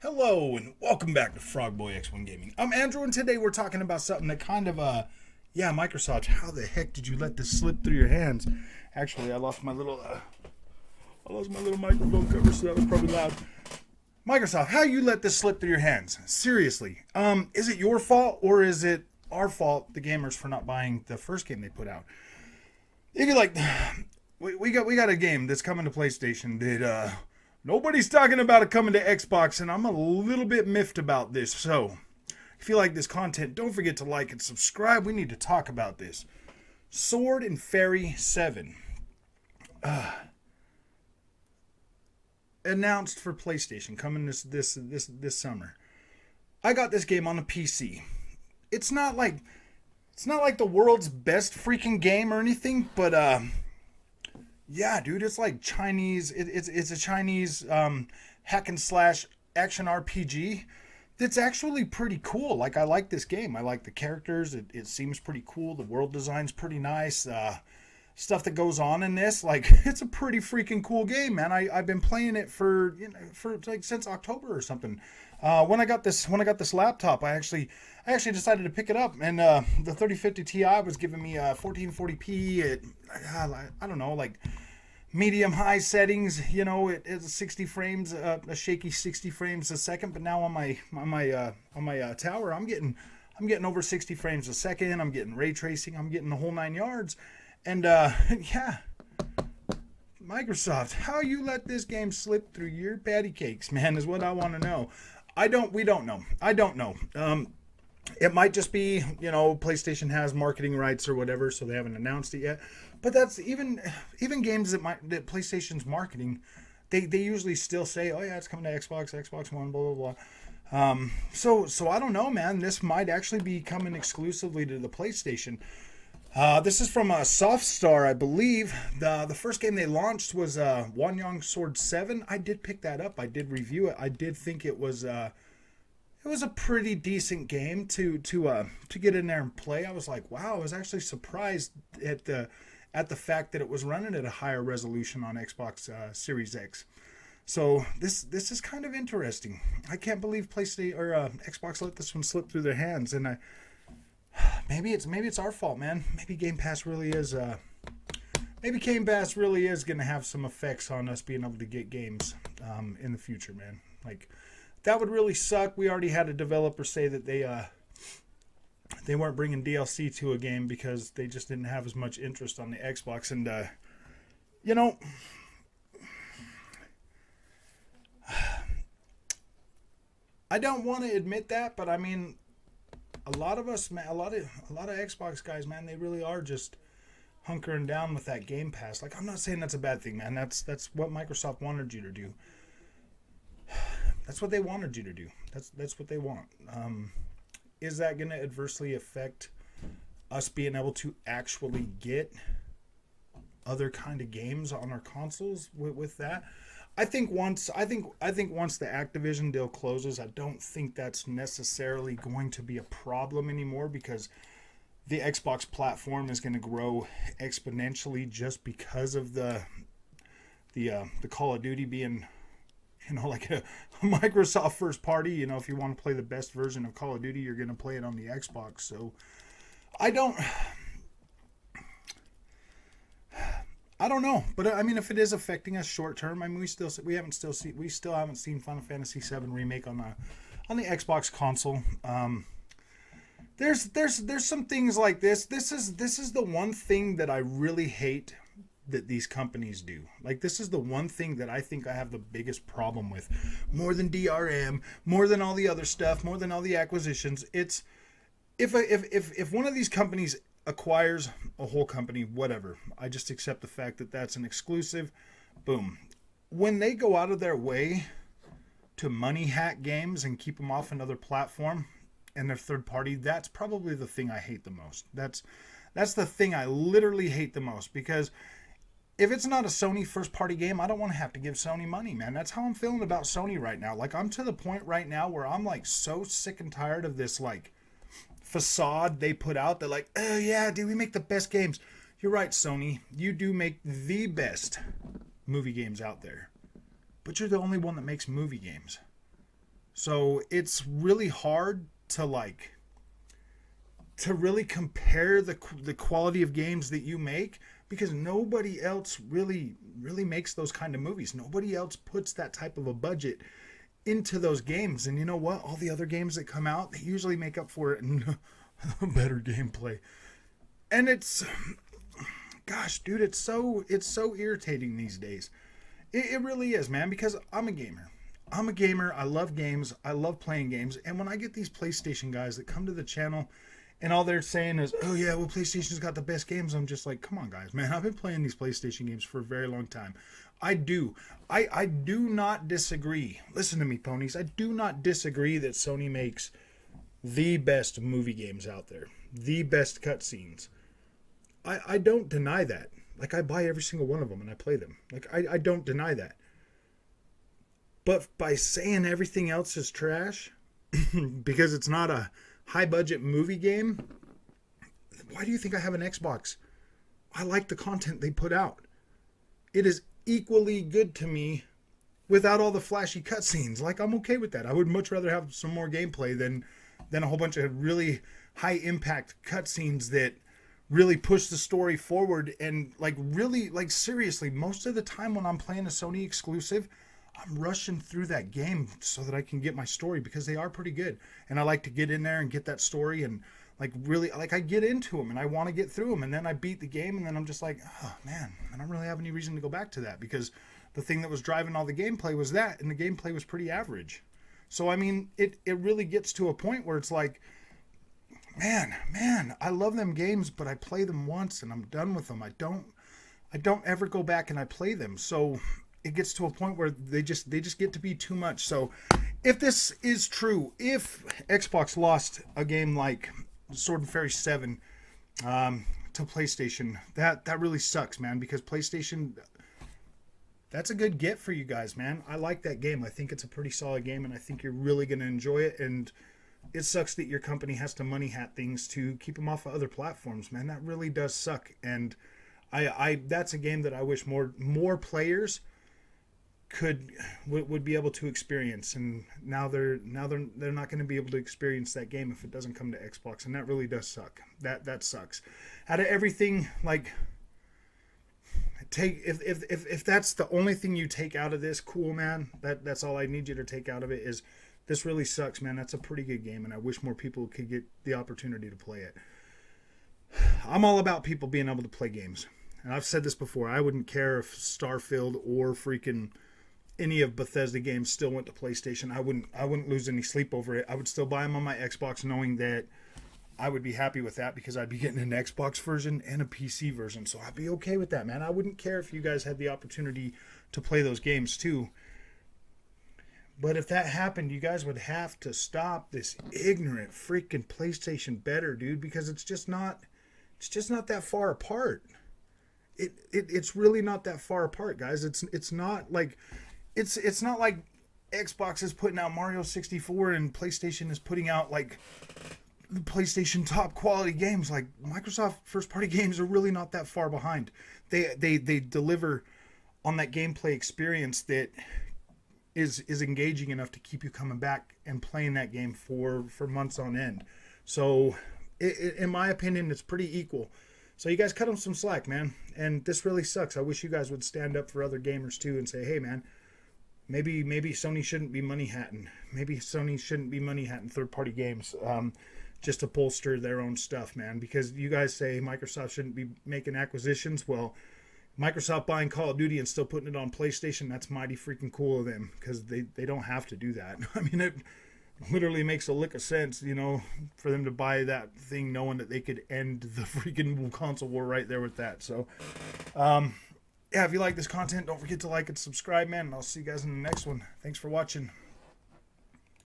Hello and welcome back to Frogboy X1 Gaming. I'm Andrew, and today we're talking about something that kind of, yeah, Microsoft, how the heck did you let this slip through your hands? Actually, I lost my little microphone cover, so that was probably loud. Microsoft, how you let this slip through your hands? Seriously, is it your fault or is it our fault, the gamers, for not buying the first game they put out? If you like, we got a game that's coming to PlayStation that, nobody's talking about it coming to Xbox, and I'm a little bit miffed about this. So, if you like this content, don't forget to like and subscribe. We need to talk about this. Sword and Fairy 7. Announced for PlayStation, coming this summer. I got this game on a PC. It's not like the world's best freaking game or anything, but yeah, dude, it's like Chinese. It's a Chinese hack and slash action RPG that's actually pretty cool. Like, I like this game. I like the characters. It seems pretty cool. The world design's pretty nice. Stuff that goes on in this, like, it's a pretty freaking cool game, man. I've been playing it for like since October or something. When I got this laptop, I actually decided to pick it up, and the 3050 Ti was giving me 1440p at I don't know, like medium high settings. You know, it's 60 frames, a shaky 60 frames a second. But now on my tower, I'm getting over 60 frames a second. I'm getting ray tracing. I'm getting the whole 9 yards. And yeah, Microsoft, how you let this game slip through your patty cakes, man, is what I want to know. We don't know. I don't know. It might just be, you know, PlayStation has marketing rights or whatever, so they haven't announced it yet. But that's even games that PlayStation's marketing, they usually still say, oh yeah, it's coming to Xbox One, blah blah blah. So I don't know, man. This might actually be coming exclusively to the PlayStation. This is from Softstar, I believe. The first game they launched was Wanyang Sword 7. I did pick that up. I did review it. I did think it was a pretty decent game to get in there and play. I was like, wow, I was actually surprised at the fact that it was running at a higher resolution on Xbox Series X. So this is kind of interesting. I can't believe PlayStation or Xbox let this one slip through their hands, and maybe it's our fault, man. Maybe Gamepass really is going to have some effects on us being able to get games in the future, man. Like, that would really suck. We already had a developer say that they weren't bringing DLC to a game because they just didn't have as much interest on the Xbox. And you know, I don't want to admit that, but I mean, a lot of us, man, a lot of Xbox guys, man, they really are just hunkering down with that Game Pass. Like, I'm not saying that's a bad thing, man. That's what Microsoft wanted you to do. That's what they wanted you to do. That's what they want. Is that going to adversely affect us being able to actually get other kind of games on our consoles with that? I think once the Activision deal closes, I don't think that's necessarily going to be a problem anymore, because the Xbox platform is going to grow exponentially just because of the Call of Duty being, you know, like a Microsoft first party. You know, if you want to play the best version of Call of Duty, you're going to play it on the Xbox. So I don't know, but I mean, if it is affecting us short term, I mean, we still haven't seen Final Fantasy VII Remake on the Xbox console. There's some things like this. This is the one thing that I really hate that these companies do. Like, this is the one thing that I think I have the biggest problem with, more than DRM, more than all the other stuff, more than all the acquisitions. It's if one of these companies acquires a whole company, whatever, I just accept the fact that that's an exclusive. Boom. When they go out of their way to money hack games and keep them off another platform and their third party, that's probably the thing I hate the most. That's the thing I literally hate the most, because if it's not a Sony first party game, I don't want to have to give Sony money, man. That's how I'm feeling about Sony right now. Like, I'm to the point right now where I'm like so sick and tired of this like facade they put out. They're like, oh yeah, dude, we make the best games. You're right, Sony. You do make the best movie games out there, but you're the only one that makes movie games. So it's really hard to like to really compare the quality of games that you make, because nobody else really makes those kind of movies. Nobody else puts that type of a budget into those games. And you know what? All the other games that come out, they usually make up for it in better gameplay. And it's, gosh, dude, it's so irritating these days. It really is, man, because I'm a gamer. I love games. I love playing games. And when I get these PlayStation guys that come to the channel and all they're saying is, oh yeah, well, PlayStation's got the best games, I'm just like, come on, guys, man. I've been playing these PlayStation games for a very long time. I do not disagree. Listen to me, ponies. I do not disagree that Sony makes the best movie games out there. The best cutscenes. I don't deny that. Like, I buy every single one of them and I play them. Like, I don't deny that. But by saying everything else is trash, because it's not a high-budget movie game, why do you think I have an Xbox? I like the content they put out. It is equally good to me without all the flashy cutscenes. Like, I'm okay with that. I would much rather have some more gameplay than a whole bunch of really high-impact cutscenes that really push the story forward. And, like, really, like, seriously, most of the time when I'm playing a Sony exclusive, I'm rushing through that game so that I can get my story, because they are pretty good. And I like to get in there and get that story, and like really, like, I get into them and I want to get through them, and then I beat the game and then I'm just like, oh man, I don't really have any reason to go back to that, because the thing that was driving all the gameplay was that, and the gameplay was pretty average. So I mean, it really gets to a point where it's like, man, I love them games, but I play them once and I'm done with them. I don't ever go back and I play them. So it gets to a point where they just get to be too much. So if this is true, if Xbox lost a game like Sword and Fairy 7 to PlayStation, that really sucks, man, because PlayStation, that's a good get for you guys, man. I like that game. I think it's a pretty solid game, and I think you're really going to enjoy it. And it sucks that your company has to money hat things to keep them off of other platforms, man. That really does suck. And I that's a game that I wish more players would be able to experience, and now they're not going to be able to experience that game if it doesn't come to Xbox, and that really does suck. That sucks. Out of everything, like, if that's the only thing you take out of this, cool, man. That's all I need you to take out of it, is this really sucks, man. That's a pretty good game, and I wish more people could get the opportunity to play it. I'm all about people being able to play games, and I've said this before. I wouldn't care if Starfield or freaking any of Bethesda games still went to PlayStation. I wouldn't lose any sleep over it. I would still buy them on my Xbox, knowing that I would be happy with that, because I'd be getting an Xbox version and a PC version. So I'd be okay with that, man. I wouldn't care if you guys had the opportunity to play those games too. But if that happened, you guys would have to stop this ignorant freaking PlayStation better, dude, because it's just not that far apart. It's really not that far apart, guys. It's not like It's not like Xbox is putting out Mario 64 and PlayStation is putting out like the PlayStation top quality games. Like, Microsoft first party games are really not that far behind. They deliver on that gameplay experience that is engaging enough to keep you coming back and playing that game for months on end. So in my opinion, it's pretty equal. So you guys cut them some slack, man. And this really sucks. I wish you guys would stand up for other gamers too and say, hey, man, maybe Sony shouldn't be money hatting. Maybe Sony shouldn't be money hatting third-party games just to bolster their own stuff, man. Because you guys say Microsoft shouldn't be making acquisitions. Well, Microsoft buying Call of Duty and still putting it on PlayStation, that's mighty freaking cool of them, because they don't have to do that. I mean, it literally makes a lick of sense, you know, for them to buy that thing knowing that they could end the freaking console war right there with that. So, yeah, if you like this content, don't forget to like and subscribe, man, and I'll see you guys in the next one. Thanks for watching.